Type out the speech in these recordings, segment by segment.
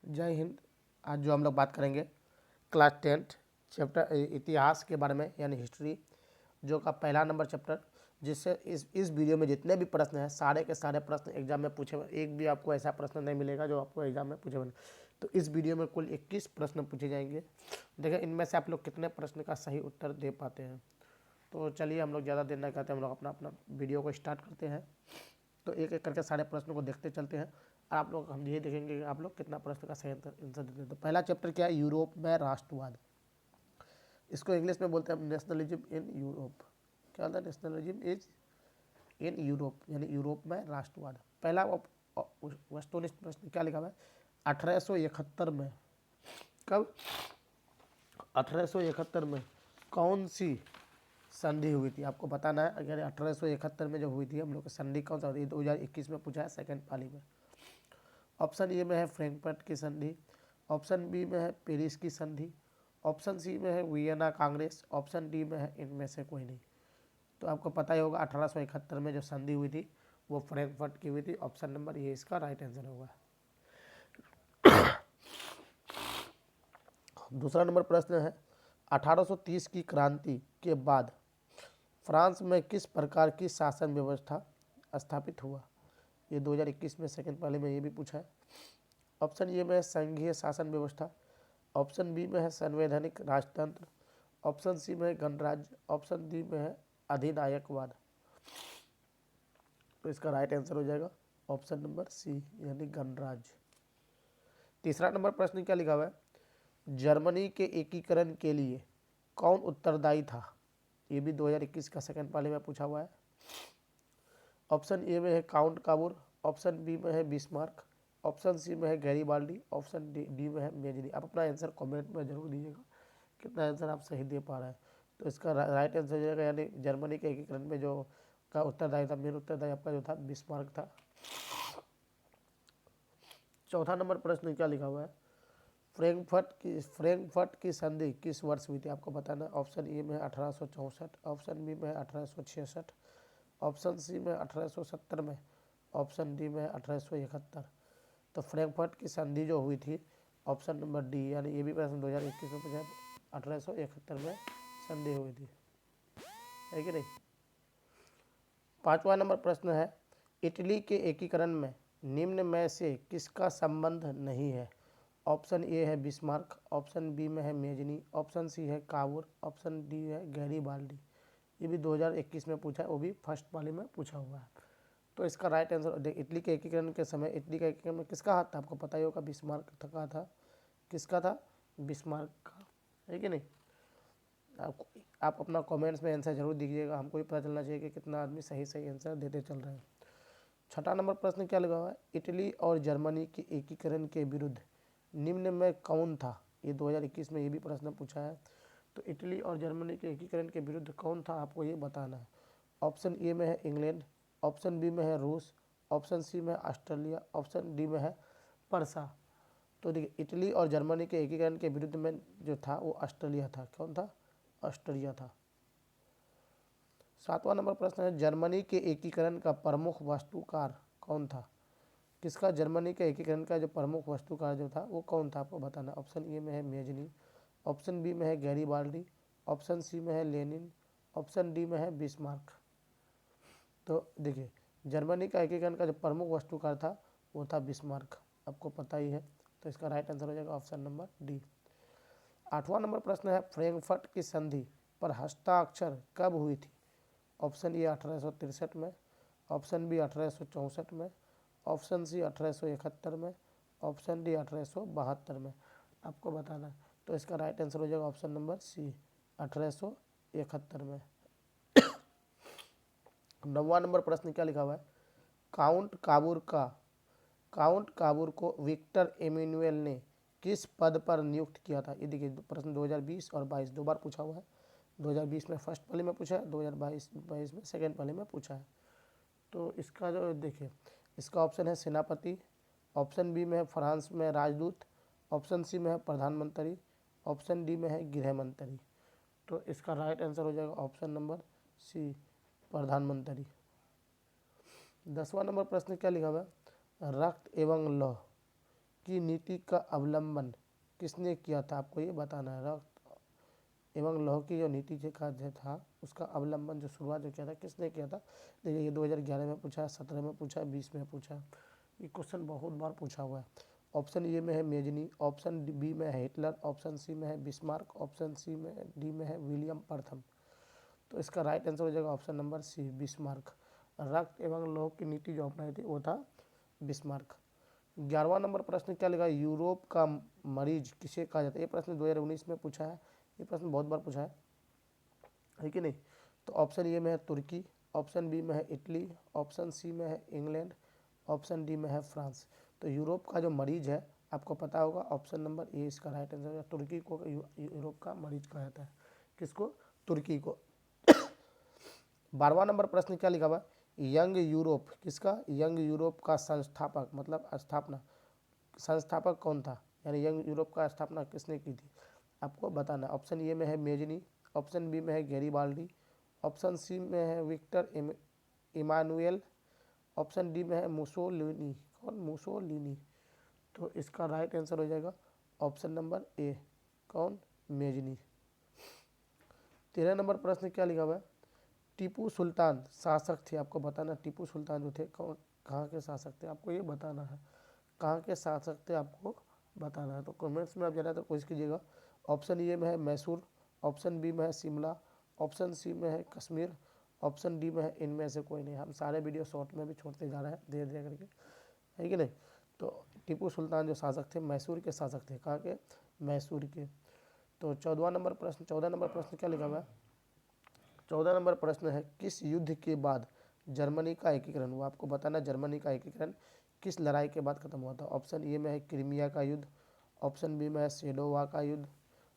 जय हिंद। आज जो हम लोग बात करेंगे क्लास 10th चैप्टर इतिहास के बारे में, यानी हिस्ट्री, जो का पहला नंबर चैप्टर, जिससे इस वीडियो में जितने भी प्रश्न हैं सारे के सारे प्रश्न एग्जाम में पूछे हुए। एक भी आपको ऐसा प्रश्न नहीं मिलेगा जो आपको एग्जाम में पूछे हुए नहीं। तो इस वीडियो में कुल 21 प्रश्न पूछे जाएंगे। देखिए इनमें से आप लोग कितने प्रश्न का सही उत्तर दे पाते हैं। तो चलिए हम लोग ज़्यादा देर नहीं करते, हम लोग अपना अपना वीडियो को स्टार्ट करते हैं। तो एक एक करके सारे प्रश्नों को देखते चलते हैं। आप लोग हम ये देखेंगे कि आप लोग कितना प्रश्न का सही आंसर देते हैं। तो पहला चैप्टर क्या है? यूरोप में राष्ट्रवाद। इसको इंग्लिश में बोलते हैं नेशनलिज्म इन यूरोप। क्या होता है? नेशनलिज्म इज इन यूरोप, यानी यूरोप में राष्ट्रवाद। पहला वस्तुनिष्ठ प्रश्न क्या लिखा हुआ है? 1871 में, कब? 1871 में कौन सी संधि हुई थी? आपको बताना है। अगर 1871 में जो हुई थी हम लोग की संधि कौन सा हुई थी? 2021 में पूछा है सेकंड पाली में। ऑप्शन ए में है फ्रैंकफर्ट की संधि, ऑप्शन बी में है पेरिस की संधि, ऑप्शन सी में है वियना कांग्रेस, ऑप्शन डी में है इनमें से कोई नहीं। तो आपको पता ही होगा 1871 में जो संधि हुई थी वो फ्रैंकफर्ट की हुई थी। ऑप्शन नंबर ये इसका राइट आंसर होगा। दूसरा नंबर प्रश्न है 1830 की क्रांति के बाद फ्रांस में किस प्रकार की शासन व्यवस्था स्थापित हुआ? ये 2021 में सेकंड पाली में ये भी पूछा है। ऑप्शन ए में है संघीय शासन व्यवस्था, ऑप्शन बी में है संवैधानिक राजतंत्र, ऑप्शन सी में है गणराज्य, ऑप्शन डी में है अधिनायकवाद। तो इसका राइट आंसर हो जाएगा ऑप्शन नंबर सी, यानी गणराज्य। तीसरा नंबर प्रश्न क्या लिखा हुआ है? जर्मनी के एकीकरण के लिए कौन उत्तरदायी था? ये भी 2021 का सेकंड पाली में पूछा हुआ है। ऑप्शन ए में है काउंट काबूर, ऑप्शन बी में है बिस्मार्क, ऑप्शन सी में है गैरीबाल्डी, ऑप्शन डी में है मेजनी। आप अपना आंसर कमेंट में जरूर दीजिएगा कितना आंसर आप सही दे पा रहे हैं। तो इसका राइट आंसर हो जाएगा, यानी जर्मनी के एकीकरण में जो का उत्तरदायी था, मेन उत्तरदायी आपका जो था बिस्मार्क था। चौथा नंबर प्रश्न क्या लिखा हुआ है? फ्रैंकफर्ट की संधि किस वर्ष हुई थी? आपको बताना है। ऑप्शन ए में है 1864, ऑप्शन बी में है 1866, ऑप्शन सी में 1870 में, ऑप्शन डी में है 1871। तो फ्रैंकफर्ट की संधि जो हुई थी ऑप्शन नंबर डी, यानी ये भी प्रश्न 2021 में पूछा, 1871 में संधि हुई थी, है कि नहीं। पांचवा नंबर प्रश्न है इटली के एकीकरण में निम्न में से किसका संबंध नहीं है? ऑप्शन ए है बिस्मार्क, ऑप्शन बी में है मेजनी, ऑप्शन सी है काबूर, ऑप्शन डी है गैरीबाल्डी। ये भी 2021 में पूछा है, वो भी फर्स्ट वाले में पूछा हुआ है। तो इसका राइट आंसर इटली के एकीकरण के समय इटली का एकीकरण में किसका हाथ था? आपको पता ही होगा, बिस्मार्क का था। किसका था? बिस्मार्क का, है कि नहीं। आप अपना कमेंट्स में आंसर जरूर दीजिएगा, हमको भी पता चलना चाहिए कि कितना आदमी सही सही आंसर देते चल रहे हैं। छठा नंबर प्रश्न क्या लगा हुआ है? इटली और जर्मनी के एकीकरण के विरुद्ध निम्न में कौन था? ये 2021 में ये भी प्रश्न पूछा है। तो इटली और जर्मनी के एकीकरण के विरुद्ध कौन था, आपको ये बताना है। ऑप्शन ए में है इंग्लैंड, ऑप्शन बी में है रूस, ऑप्शन सी में ऑस्ट्रेलिया, ऑप्शन डी में है परसा। तो देखिए इटली और जर्मनी के एकीकरण के विरुद्ध में जो था वो ऑस्ट्रेलिया था। कौन था? ऑस्ट्रेलिया था। सातवां नंबर प्रश्न है जर्मनी के एकीकरण का प्रमुख वास्तुकार कौन था? किसका जर्मनी के एकीकरण का जो प्रमुख वास्तुकार जो था वो कौन था, आपको बताना। ऑप्शन ए में है मेजनी, ऑप्शन बी में है गैरीबाल्डी, ऑप्शन सी में है लेनिन, ऑप्शन डी में है बिस्मार्क। तो देखिए जर्मनी का एकीकरण का जो प्रमुख वास्तुकार था वो था बिस्मार्क, आपको पता ही है। तो इसका राइट आंसर हो जाएगा ऑप्शन नंबर डी। आठवां नंबर प्रश्न है फ्रैंकफर्ट की संधि पर हस्ताक्षर कब हुई थी? ऑप्शन ए 1863 में, ऑप्शन बी 1864 में, ऑप्शन सी 1871 में, ऑप्शन डी 1872 में। आपको बताना है। तो इसका राइट आंसर हो जाएगा ऑप्शन नंबर सी, 1871 में। नौवां नंबर प्रश्न क्या लिखा हुआ है? काउंट काबूर का काउंट काबूर को विक्टर एमेनुएल ने किस पद पर नियुक्त किया था? ये देखिए प्रश्न 2020 और 22 दो बार पूछा हुआ है। 2020 में फर्स्ट पाली में पूछा है, 2022 में सेकेंड पाली में पूछा है। तो इसका जो देखिए इसका ऑप्शन है सेनापति, ऑप्शन बी में है फ्रांस में राजदूत, ऑप्शन सी में है प्रधानमंत्री, ऑप्शन डी में है गृह मंत्री। तो इसका राइट आंसर हो जाएगा ऑप्शन नंबर सी, प्रधानमंत्री। 10वां नंबर प्रश्न क्या लिखा हुआ है? रक्त एवं लौह की नीति का अवलंबन किसने किया था, आपको ये बताना है। रक्त एवं लौह की जो नीति का जो था उसका अवलंबन जो शुरुआत जो किया था किसने किया था। देखिए ये 2011 में पूछा है, 17 में पूछा है, 20 में पूछा है। ये क्वेश्चन बहुत बार पूछा हुआ है। ऑप्शन ए में है मेजनी, ऑप्शन बी में है हिटलर, ऑप्शन सी में है बिस्मार्क, ऑप्शन सी में डी में है विलियम प्रथम। तो इसका राइट आंसर हो जाएगा ऑप्शन नंबर सी बिस्मार्क। रक्त एवं लौह की नीति जो अपनाई थी वो था बिस्मार्क। 11वां नंबर प्रश्न क्या लिखा है, यूरोप का मरीज किसे कहा जाता है। ये प्रश्न 2019 में पूछा है, ये प्रश्न बहुत बार पूछा है कि नहीं। तो ऑप्शन ए में है तुर्की, ऑप्शन बी में है इटली, ऑप्शन सी में है इंग्लैंड, ऑप्शन डी में है फ्रांस। तो यूरोप का जो मरीज है आपको पता होगा, ऑप्शन नंबर ए इसका राइट आंसर है। तुर्की को यूरोप का मरीज कहा जाता है। किसको, तुर्की को। 12वां नंबर प्रश्न क्या लिखा हुआ है, यंग यूरोप किसका, यंग यूरोप का संस्थापक मतलब स्थापना, संस्थापक कौन था, यानी यंग यूरोप का स्थापना किसने की थी, आपको बताना। ऑप्शन ए में है मेजनी, ऑप्शन बी में है गैरीबाल्डी, ऑप्शन सी में है विक्टर इमानुएल, ऑप्शन डी में है मुसोलिनी। कौन, मुसोलिनी। तो इसका राइट आंसर हो जाएगा ऑप्शन नंबर ए, कौन, मेजनी। 13 नंबर प्रश्न क्या लिखा हुआ है, टीपू सुल्तान शासक थे, आपको बताना टीपू सुल्तान जो थे कौन, कहाँ के शासक थे, आपको ये बताना है। कहाँ के शासक थे आपको बताना है। तो कमेंट्स में आप ज़्यादा तो कोशिश कीजिएगा। ऑप्शन ए में है मैसूर, ऑप्शन बी में है शिमला, ऑप्शन सी में है कश्मीर, ऑप्शन डी में है इनमें से कोई नहीं। हम सारे वीडियो शॉर्ट में भी छोड़ते जा रहे हैं धीरे धीरे करके, है कि नहीं। तो टीपू सुल्तान जो शासक थे मैसूर के शासक थे, कहाँ के, मैसूर के। तो 14वां नंबर प्रश्न, 14 नंबर प्रश्न क्या लिखा हुआ है, 14 नंबर प्रश्न है किस युद्ध के बाद जर्मनी का एकीकरण हुआ, आपको बताना जर्मनी का एकीकरण किस लड़ाई के बाद खत्म हुआ था। ऑप्शन ए में है क्रीमिया का युद्ध, ऑप्शन बी में है सेडोवा का युद्ध,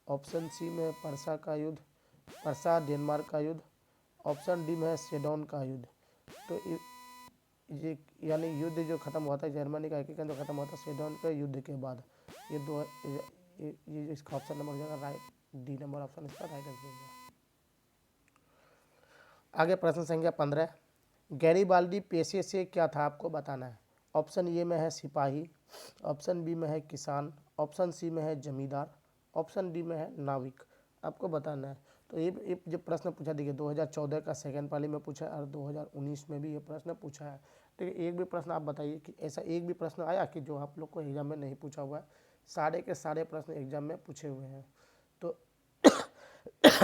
ऑप्शन सी में है परसा का युद्ध, परसा डेनमार्क का युद्ध, ऑप्शन डी में है सेडोन का युद्ध। तो ये यानी युद्ध जो खत्म हुआ था, जर्मनी का एकीकरण जो खत्म हुआ था सेडोन के युद्ध के बाद। ये दो ये इसका ऑप्शन नंबर हो जाएगा राइट, डी नंबर ऑप्शन इसका राइट आंसर होगा। आगे प्रश्न संख्या 15, गैरीबाल्डी पेशे से क्या था, आपको बताना है। ऑप्शन ए में है सिपाही, ऑप्शन बी में है किसान, ऑप्शन सी में है जमींदार, ऑप्शन डी में है नाविक, आपको बताना है। तो ये जो प्रश्न पूछा, देखिए 2014 का सेकंड पाली में पूछा है और 2019 में भी ये प्रश्न पूछा है। ठीक है, एक भी प्रश्न आप बताइए कि ऐसा एक भी प्रश्न आया कि जो आप लोग को एग्जाम में नहीं पूछा हुआ है। सारे के सारे प्रश्न एग्जाम में पूछे हुए हैं। तो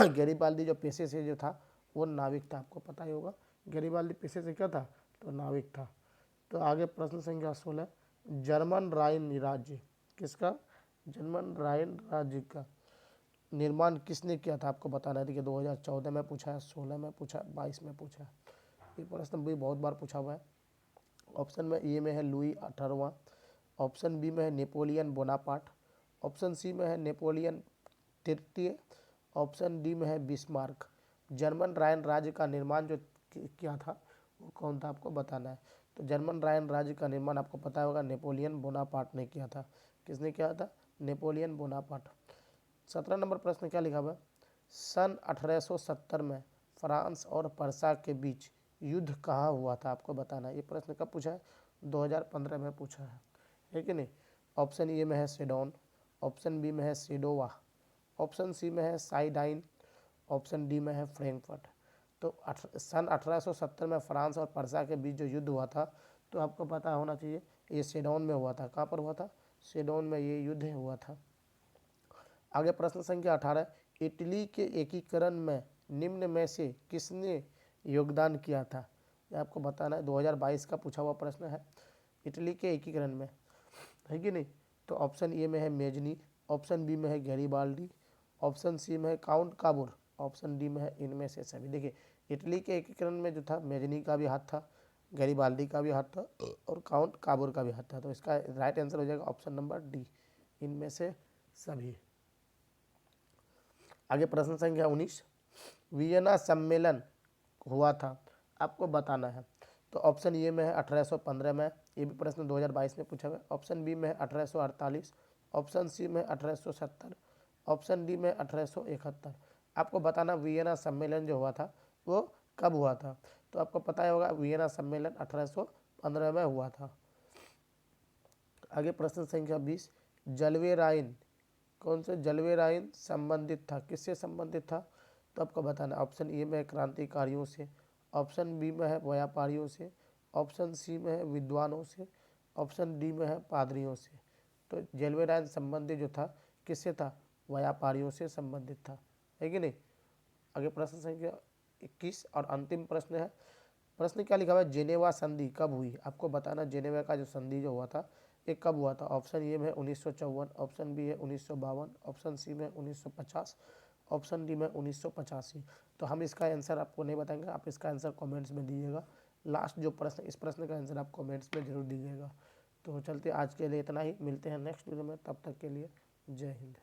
गैरीबाल्डी जो पेशे से जो था वो नाविक था, आपको पता ही होगा गैरीबाल्डी पेशे से क्या था, तो नाविक था। तो आगे प्रश्न संख्या 16, जर्मन राइन राज्य किसका, जर्मन राइन राज्य का निर्माण किसने किया था, आपको बताना है। देखिए 2014 में पूछा है, 16 में पूछा है, 22 में पूछा है। ये प्रश्न भी बहुत बार पूछा हुआ है। ऑप्शन में ए में है लुई 18वां, ऑप्शन बी में है नेपोलियन बोनापार्ट, ऑप्शन सी में है नेपोलियन तृतीय, ऑप्शन डी में है बिस्मार्क। जर्मन राइन राज्य का निर्माण जो किया था वो कौन था, आपको बताना है। तो जर्मन राइन राज्य का निर्माण आपको पता होगा नेपोलियन बोनापार्ट ने किया था। किसने किया था, नेपोलियन बोनापार्ट। 17 नंबर प्रश्न क्या लिखा हुआ है, सन 1870 में फ्रांस और परसा के बीच युद्ध कहाँ हुआ था, आपको बताना है। ये प्रश्न कब पूछा है, 2015 में पूछा है कि नहीं। ऑप्शन ए में है सेडोन, ऑप्शन बी में है सेडोवा, ऑप्शन सी में है साइडाइन, ऑप्शन डी में है फ्रैंकफर्ट। तो सन 1870 में फ्रांस और परसा के बीच जो युद्ध हुआ था, तो आपको पता होना चाहिए ये सेडोन में हुआ था। कहाँ पर हुआ था, सेडोन में ये युद्ध हुआ था। आगे प्रश्न संख्या 18, इटली के एकीकरण में निम्न में से किसने योगदान किया था, ये आपको बताना है। 2022 का पूछा हुआ प्रश्न है, इटली के एकीकरण में, है कि नहीं। तो ऑप्शन ए में है मेजनी, ऑप्शन बी में है गैरीबाल्डी, ऑप्शन सी में है काउंट काबूर, ऑप्शन डी में है इनमें से सभी। देखिए इटली के एकीकरण में जो था मेजनी का भी हाथ था, गैरीबाल्डी का भी हाथ था और काउंट काबूर का भी हाथ था। तो इसका राइट आंसर हो जाएगा ऑप्शन नंबर डी, इनमें से सभी। आगे प्रश्न संख्या 19, वियना सम्मेलन हुआ था, आपको बताना है। तो ऑप्शन ए में है 1815 में, ये भी प्रश्न 2022 में पूछा हुआ है। ऑप्शन बी में है 1848, ऑप्शन सी में 1870, ऑप्शन डी में 1871। आपको बताना वियना सम्मेलन जो हुआ था वो कब हुआ था। तो आपको पता ही होगा वियना सम्मेलन 1815 में हुआ था। आगे प्रश्न संख्या 20, जलवे राइन कौन से जलवे राइन संबंधित था, किससे संबंधित था? तो आपको बताना, ऑप्शन ए में है क्रांतिकारियों से, ऑप्शन बी में है व्यापारियों से, ऑप्शन सी में है विद्वानों से, ऑप्शन डी में है पादरियों से। तो जलवे राइन संबंधित जो था किससे था? व्यापारियों से संबंधित था, है कि नहीं। आगे प्रश्न संख्या 21 और अंतिम प्रश्न है। प्रश्न क्या लिखा हुआ है, जेनेवा संधि कब हुई? आपको बताना जेनेवा का जो संधि जो हुआ था ये कब हुआ था? ऑप्शन ए में 1954, ऑप्शन बी है 1952, ऑप्शन सी में 1950, ऑप्शन डी में 1985। तो हम इसका आंसर आपको नहीं बताएंगे, आप इसका आंसर कमेंट्स में दीजिएगा। लास्ट जो प्रश्न, इस प्रश्न का आंसर आप कमेंट्स में जरूर दीजिएगा। तो चलते आज के लिए इतना ही, मिलते हैं नेक्स्ट वीडियो में, तब तक के लिए जय हिंद।